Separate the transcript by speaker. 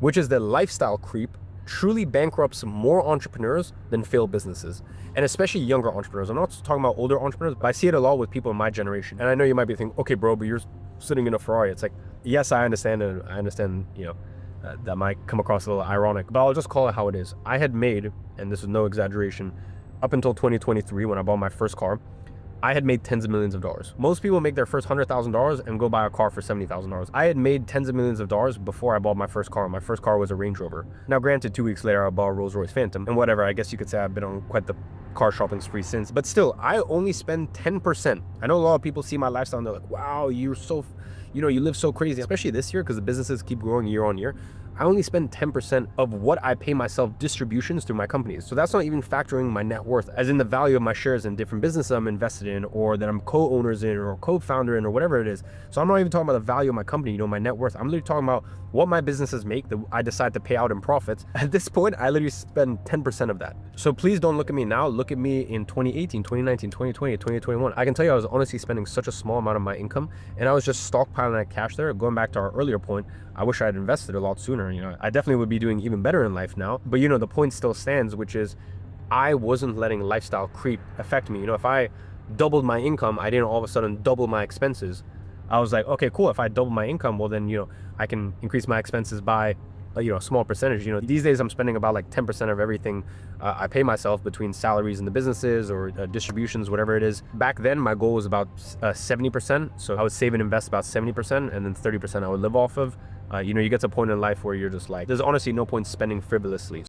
Speaker 1: which is that lifestyle creep truly bankrupts more entrepreneurs than failed businesses, and especially younger entrepreneurs. I'm not talking about older entrepreneurs, but I see it a lot with people in my generation. And I know you might be thinking, okay, bro, but you're sitting in a Ferrari. It's like, yes, I understand, and I understand, that might come across a little ironic, but I'll just call it how it is. I had made, and this is no exaggeration, up until 2023 when I bought my first car, I had made tens of millions of dollars. Most people make their first $100,000 and go buy a car for $70,000. I had made tens of millions of dollars before I bought my first car. My first car was a Range Rover. Now, granted, 2 weeks later, I bought a Rolls Royce Phantom, and whatever, I guess you could say I've been on quite the car shopping spree since. But still, I only spend 10%. I know a lot of people see my lifestyle and they're like, wow, you're so, you live so crazy, especially this year because the businesses keep growing year on year. I only spend 10% of what I pay myself distributions through my companies. So that's not even factoring my net worth, as in the value of my shares in different businesses I'm invested in, or that I'm co-owners in, or co-founder in, or whatever it is. So I'm not even talking about the value of my company, my net worth. I'm literally talking about what my businesses make that I decide to pay out in profits. At this point, I literally spend 10% of that. So please don't look at me now. Look at me in 2018, 2019, 2020, 2021. I can tell you I was honestly spending such a small amount of my income, and I was just stockpiling that cash there. Going back to our earlier point, I wish I had invested a lot sooner. I definitely would be doing even better in life now. But the point still stands, which is I wasn't letting lifestyle creep affect me. If I doubled my income, I didn't all of a sudden double my expenses. I was like, okay, cool. If I double my income, well then, I can increase my expenses by a small percentage. These days I'm spending about like 10% of everything I pay myself between salaries in the businesses or distributions, whatever it is. Back then, my goal was about 70%. So I would save and invest about 70%, and then 30% I would live off of. You get to a point in life where you're just like, there's honestly no point spending frivolously.